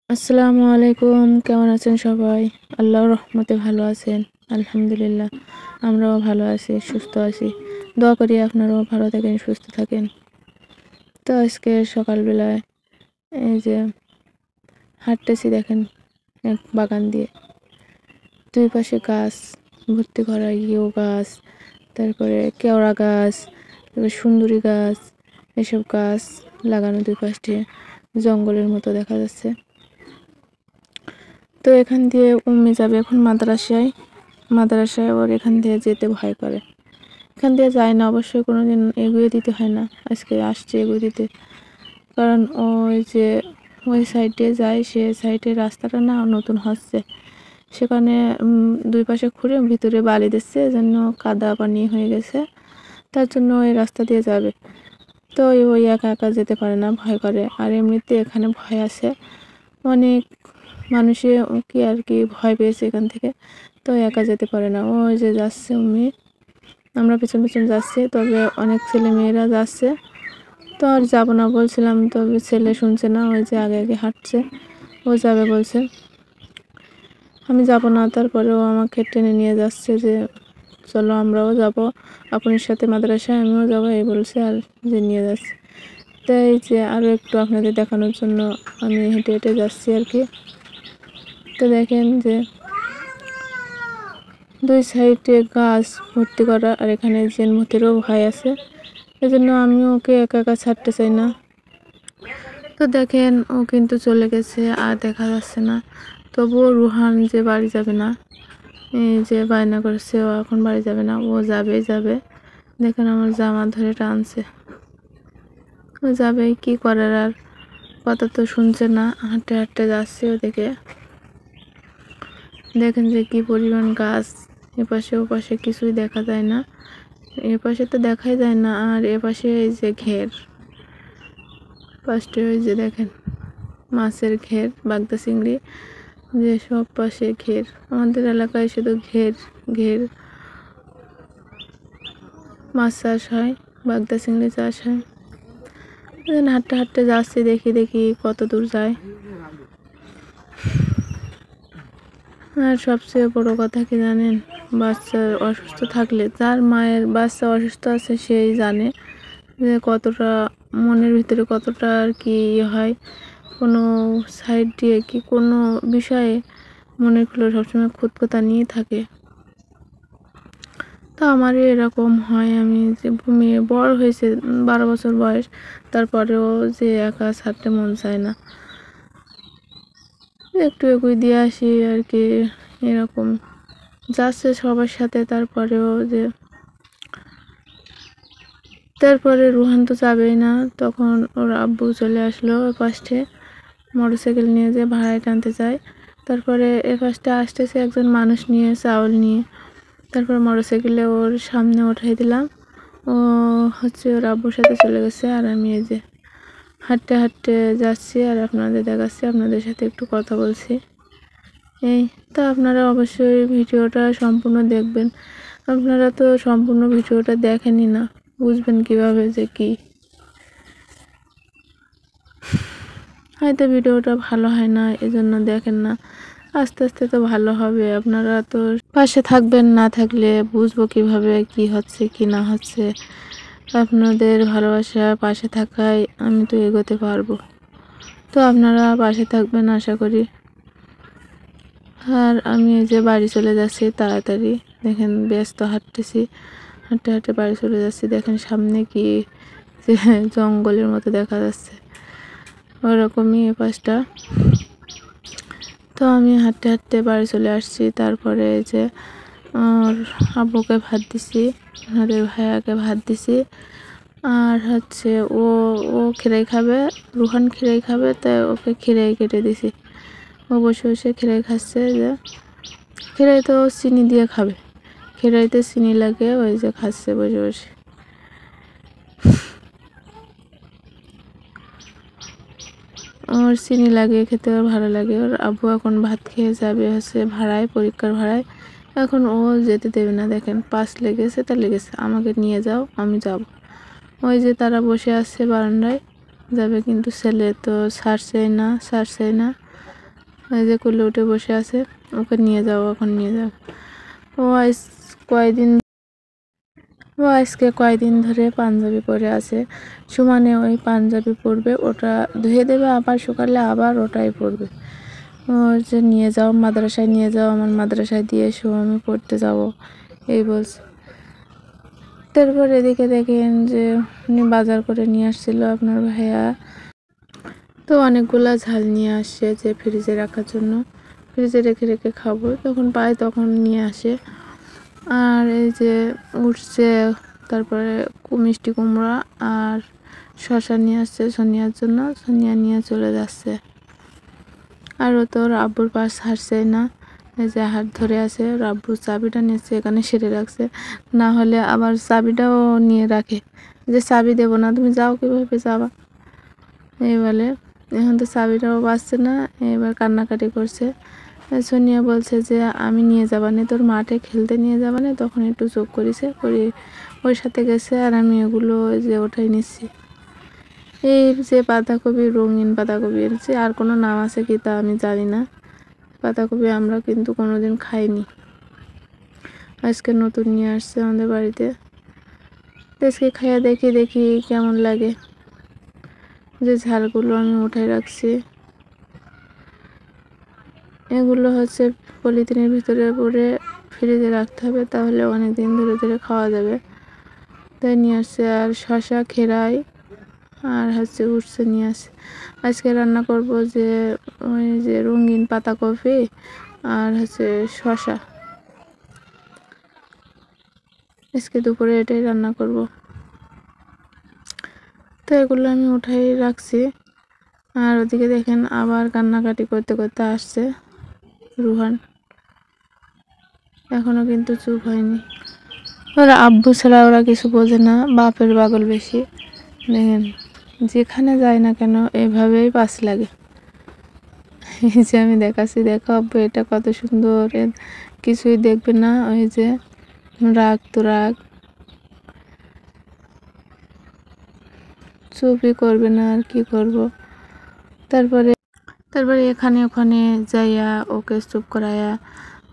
আসসালামু আলাইকুম। কেমন আছেন সবাই? আল্লাহর রহমতে ভালো আছেন? আলহামদুলিল্লাহ। আমরাও ভালো আছি, সুস্থ আছি। দোয়া করি আপনারাও ভালো থাকেন, সুস্থ থাকেন। তো আজকে সকালবেলায় এই যে হাঁটতেছি দেখেন এক বাগান দিয়ে। দুই পাশে গাছ ভর্তি করা, গাছ, তারপরে কেওড়া গাছ, তারপরে সুন্দরী গাছ, এসব গাছ লাগানো দুই পাশে জঙ্গলের মতো দেখা যাচ্ছে। তো এখান দিয়ে যাবে এখন মাদ্রাসায় ওর এখান দিয়ে যেতে ভয় করে। এখান দিয়ে যায় না, অবশ্যই কোনোদিন এগিয়ে দিতে হয় না। আজকে আসছে এগিয়ে দিতে, কারণ ওই সাইডে যায়, সে সাইডে রাস্তাটা না নতুন হচ্ছে, সেখানে দুই পাশে খুঁড়ে ভিতরে বালি দিচ্ছে, এজন্য কাদা পানি হয়ে গেছে, তার জন্য ওই রাস্তা দিয়ে যাবে। তো ওই একা একা যেতে পারে না, ভয় করে। আর এমনিতে এখানে ভয় আছে, অনেক মানুষে কি আর কি ভয় পেয়েছে এখান থেকে, তো একা যেতে পারে না। ওই যে যাচ্ছে আমরা পেছন পেছন যাচ্ছি, তবে অনেক ছেলে মেয়েরা যাচ্ছে। তো আর যাবো না বলছিলাম, তবে ছেলে শুনছে না, ওই যে আগে আগে হাঁটছে, ও যাবে বলছে, আমি যাব না। তারপরেও আমাকে টেনে নিয়ে যাচ্ছে যে চলো আমরাও যাব আপনার সাথে মাদ্রাসায়, আমিও যাব, এই বলছে, আর যে নিয়ে যাচ্ছে। তাই যে আরও একটু আপনাদের দেখানোর জন্য আমি হেঁটে হেঁটে যাচ্ছি আর কি। তো দেখেন যে দুই সাইডে গাছ ভর্তি করা, আর এখানে জেনমতিরও ভয় আছে, এজন্য আমি ওকে একা একা ছাড়তে চাই না। তো দেখেন ও কিন্তু চলে গেছে, আর দেখা যাচ্ছে না। তবুও রুহান যে বাড়ি যাবে না, এই যে বায়না করছে, ও এখন বাড়ি যাবে না, ও যাবে। দেখেন আমার জামা ধরে টানছে, ও যাবে, কি করার আর, কথা তো শুনছে না, হাঁটতে হাঁটতে যাচ্ছে ওদিকে। দেখেন যে কি পরিমাণ গাছ, এপাশে ওপাশে কিছুই দেখা যায় না, এপাশে তো দেখাই যায় না, আর এপাশে এই যে ঘের, পাশে ওই যে দেখেন মাছের ঘের, বাগদা চিংড়ি, যে সব পাশে ঘের। আমাদের এলাকায় শুধু ঘের ঘের, মাছ চাষ হয়, বাগদা চিংড়ি চাষ হয়। হাঁটতে হাঁটতে যাচ্ছি, দেখি কত দূর যায়। আর সবচেয়ে বড় কথা কি জানেন, বাচ্চা অসুস্থ থাকলে, যার মায়ের বাচ্চা অসুস্থ আছে সেই জানে যে কতটা মনের ভিতরে কতটা আর কি হয়। কোনো সাইড দিয়ে কি কোনো বিষয়ে মনের খুলে সবসময় খুঁতখুঁতা নিয়ে থাকে। তা আমারই এরকম হয়, আমি যে মেয়ে বড় হয়েছে, 12 বছর বয়স, তারপরেও যে একা ছাড়তে মন চায় না, একটু এগুই দিয়ে আসি আর কি, এরকম যাচ্ছে সবার সাথে। তারপরে রুহান তো যাবেই না, তখন ওর আব্বু চলে আসলো ওই পাশে, মোটরসাইকেল নিয়ে যে ভাড়ায় টানতে যায়। তারপরে এ পাশটা আসতেছে একজন মানুষ নিয়ে, চাউল নিয়ে, তারপর মোটরসাইকেলে ওর সামনে উঠাই দিলাম, ও ওর আব্বুর সাথে চলে গেছে। আর আমি এই যে হাঁটতে হাঁটতে যাচ্ছি, আর আপনাদের দেখাচ্ছি, আপনাদের সাথে একটু কথা বলছি। এই তো আপনারা অবশ্যই ভিডিওটা সম্পূর্ণ দেখবেন, আপনারা তো সম্পূর্ণ ভিডিওটা দেখেনই না, বুঝবেন কিভাবে যে কি, হয়তো ভিডিওটা ভালো হয় না এজন্য দেখেন না, আস্তে আস্তে তো ভালো হবে। আপনারা তো পাশে থাকবেন, না থাকলে বুঝবো কিভাবে কি হচ্ছে কি না হচ্ছে। আপনাদের ভালোবাসা পাশে থাকায় আমি তো এগোতে পারবো। তো আপনারা পাশে থাকবেন আশা করি। আর আমি এই যে বাড়ি চলে যাচ্ছি তাড়াতাড়ি, দেখেন ব্যস্ত হাঁটতেছি, হাঁটতে হাঁটতে বাড়ি চলে যাচ্ছি। দেখেন সামনে কি যে জঙ্গলের মতো দেখা যাচ্ছে, ওরকমই এ পাশটা। তো আমি হাঁটতে হাঁটতে বাড়ি চলে আসছি। তারপরে এই যে ওর আব্বুকে ভাত দিছি, ওদের ভাইয়াকে ভাত দিছি, আর ও ও খিরাই খাবে, রুহান খিরাই খাবে, তাই ওকে খিরাই কেটে দিছি। ও বসে বসে খিরাই খাচ্ছে, যে খিরাই তো চিনি দিয়ে খাবে, খিরাইতে চিনি লাগে, ওই যে খাচ্ছে বসে বসে। ওর চিনি লাগে খেতে, ওর ভালো লাগে। ওর আব্বু এখন ভাত খেয়ে যাবে ভাড়ায়, পরীক্ষার ভাড়ায়। এখন ও যেতে দেবে না, দেখেন পাস লেগেছে, তা লেগেছে, আমাকে নিয়ে যাও, আমি যাব। ওই যে তারা বসে আছে বারান্দায়, যাবে, কিন্তু ছেলে তো ছাড়ছেই না। ওই যে কোলে উঠে বসে আছে, ওকে নিয়ে যাও, এখন নিয়ে যাও। ও আজ কয়দিন ও আজকে কয়দিন ধরে পাঞ্জাবি পরে আছে। সুমানে ওই পাঞ্জাবি পরবে, ওটা ধুয়ে দেবে, আবার সকালে আবার ওটাই পরবে। ও যে নিয়ে যাও, মাদ্রাসায় নিয়ে যাও, আমার মাদ্রাসায় দিয়ে এসো, আমি পড়তে যাব, এই বলছে। তারপর এদিকে দেখেন যে উনি বাজার করে নিয়ে আসছিল আপনার ভাইয়া। তো অনেকগুলা ঝাল নিয়ে আসছে যে ফ্রিজে রাখার জন্য, ফ্রিজে রেখে রেখে খাবো, তখন পাই তখন নিয়ে আসে। আর এই যে উঠছে, তারপরে মিষ্টি কুমড়া আর শসা নিয়ে আসছে সোনিয়ার জন্য, সোনিয়া নিয়ে চলে যাচ্ছে। আর ও তোর আব্বুর পাশ হারছে না, এই যে হাত ধরে আছে, আব্বুর চাবিটা নিচ্ছে এখানে সেরে রাখছে, না হলে আবার চাবিটাও নিয়ে রাখে, যে চাবি দেবো না, তুমি যাও, কীভাবে যাবা, এই বলে। এখন তো চাবিটাও পাচ্ছে না, এবার কান্নাকাটি করছে। সোনিয়া বলছে যে আমি নিয়ে যাবা না, তোর মাঠে খেলতে নিয়ে যাবা না, তখন একটু চোখ করেছে, করে ওর সাথে গেছে, আর আমি এগুলো যে ওঠাই নিচ্ছি। এই যে পাতাকপি, রঙিন পাতাকপি, এর যে আর কোনো নাম আছে কি তা আমি জানি না। পাতাকপি আমরা কিন্তু কোনোদিন খাইনি, আজকে নতুন নিয়ে আসছে আমাদের বাড়িতে। আজকে খাইয়া দেখি দেখি কেমন লাগে। যে ঝালগুলো আমি উঠাই রাখছি, এগুলো হচ্ছে পলিথিনের ভিতরে পরে ফ্রিজে রাখতে হবে, তাহলে অনেক দিন ধরে ধরে খাওয়া যাবে, তাই নিয়ে আসছে। আর শসা, খেরাই আর হচ্ছে উঠছে নিয়ে আসছে। আজকে রান্না করব যে ওই যে রঙিন পাতাকপি আর হচ্ছে শসা, আজকে দুপুরে এটাই রান্না করব। তো এগুলো আমি উঠাই রাখছি। আর ওদিকে দেখেন আবার কান্নাকাটি করতে করতে আসছে রুহান, এখনো কিন্তু চুপ হয়নি। ওরা আব্বু ছাড়া ওরা কিছু বোঝে না, বাপের পাগল বেশি। দেখেন যেখানে যায় না কেন এভাবেই পাশ লাগে। এই যে আমি দেখাচ্ছি, দেখো আব্বু এটা কত সুন্দর, কিছুই দেখবে না, ওই যে রাগ তো রাগ, চুপই করবে না, আর কি করব। তারপরে তারপরে এখানে ওখানে যাইয়া ওকে চুপ করাইয়া,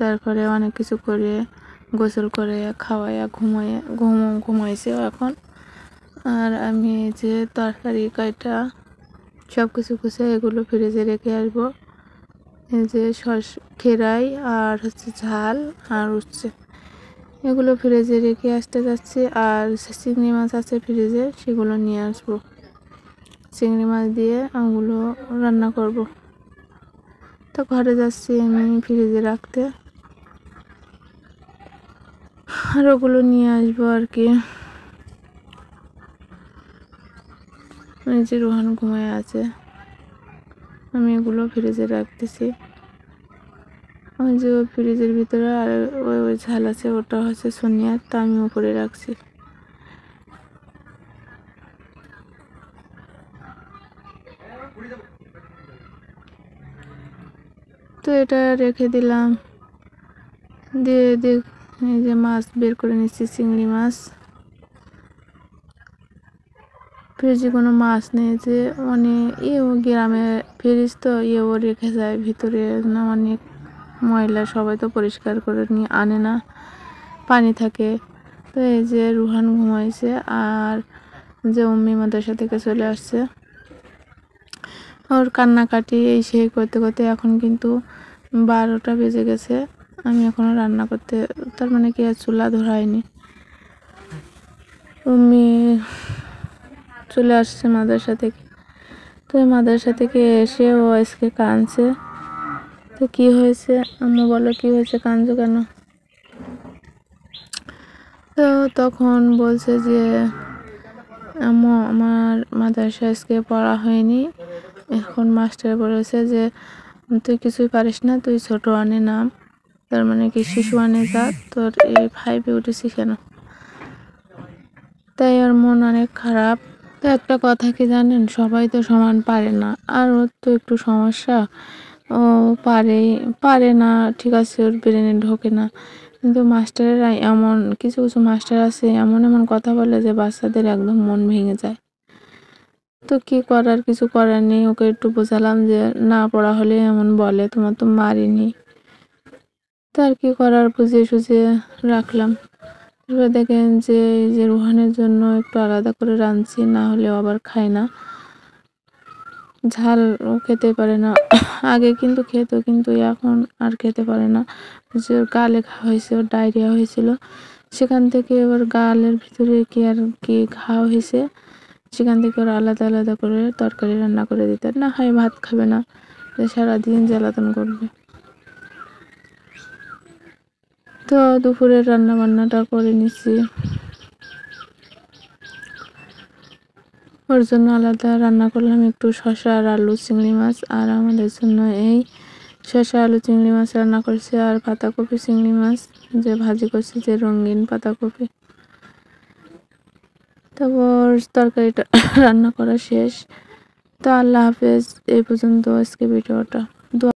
তারপরে অনেক কিছু করে গোসল করে খাওয়াইয়া ঘুমাইছে এখন। আর আমি যে তরকারি কয়টা সব কিছু কুচে এগুলো ফ্রিজে রেখে আসবো। এই যে খেরাই আর হচ্ছে ঝাল আর উচ্ছে, এগুলো ফ্রিজে রেখে আসতে যাচ্ছি। আর চিংড়ি মাছ আছে ফ্রিজে, সেগুলো নিয়ে আসবো, চিংড়ি মাছ দিয়ে ওগুলো রান্না করব। তো ঘরে যাচ্ছি আমি ফ্রিজে রাখতে, আর ওগুলো নিয়ে আসবো আর কি। এই যে রোহান ঘুমায় আছে, আমি এগুলো ফ্রিজে রাখতেছি। ওই যে ফ্রিজের ভিতরে আর ওই ঝাল আছে, ওটা হচ্ছে সোনিয়ার, তা আমি উপরে রাখছি। তো এটা রেখে দিলাম, দিয়ে দেখ এই যে মাছ বের করে নিচ্ছি, চিংড়ি মাছ। ফ্রিজে কোনো মাছ নেই, যে মানে গ্রামে ফ্রিজ তো ও রেখে যায় ভিতরে না, অনেক ময়লা, সবাই তো পরিষ্কার করে নিয়ে আনে না, পানি থাকে। তো এই যে রুহান ঘুমাইছে, আর যে উম্মি মাদ্রাসা থেকে চলে আসছে, ওর কান্নাকাটি এই সেই করতে করতে এখন কিন্তু 12টা বেজে গেছে। আমি এখনও রান্না করতে, তার মানে কি আর চুলা ধরায়নি। উম্মি চলে আসছে মাদ্রাসা থেকে, তো মাদ্রাসা থেকে এসে ও আজকে কাঁদছে। তো কি হয়েছে আম্মু, বলো কি হয়েছে, কাঁদছো কেন? তো তখন বলছে যে আম্মু আমার মাদ্রাসা আজকে পড়া হয়নি, এখন মাস্টার বলেছে যে তুই কিছুই পারিস না, তুই ছোট ওয়ানে নাম, তার মানে কি শিশু ওয়ানে যা, তোর এই 5-এ উঠেছি কেন। তাই ওর মন অনেক খারাপ। তো একটা কথা কি জানেন, সবাই তো সমান পারে না, আর ওর তো একটু সমস্যা, ও পারে না, ঠিক আছে, ওর ব্রেনে ঢোকে না। কিন্তু মাস্টারেরা এমন কিছু কিছু মাস্টার আছে, এমন এমন কথা বলে যে বাচ্চাদের একদম মন ভেঙে যায়। তো কি করার, কিছু করার নেই। ওকে একটু বোঝালাম যে না পড়া হলে এমন বলে, তোমার তো মারিনি। তার কি করার, বুঝিয়ে সুঝিয়ে রাখলাম। এবার দেখেন যে এই যে রুহানের জন্য একটু আলাদা করে রাঁধছি, না হলে আবার খায় না, ঝাল ও খেতে পারে না। আগে কিন্তু খেত, কিন্তু এখন আর খেতে পারে না। যে ওর গালে ঘা হয়েছে, ওর ডায়রিয়া হয়েছিল, সেখান থেকে ওর গালের ভিতরে কি আর কি ঘা হয়েছে, সেখান থেকে ওর আলাদা আলাদা করে তরকারি রান্না করে দিতে, না হয় ভাত খাবে না, সারাদিন জ্বালাতন করবে। তো দুপুরের রান্না বান্নাটা করে নিচ্ছি। ওর জন্য আলাদা রান্না করলাম একটু শসা আর আলু চিংড়ি মাছ, আর আমাদের জন্য এই শসা আলু চিংড়ি মাছ রান্না করছি, আর পাতাকপি চিংড়ি মাছ যে ভাজি করছি, যে রঙিন পাতাকপি। তারপর তরকারিটা রান্না করা শেষ। তো আল্লাহ হাফেজ, এই পর্যন্ত আজকে ভিডিওটা।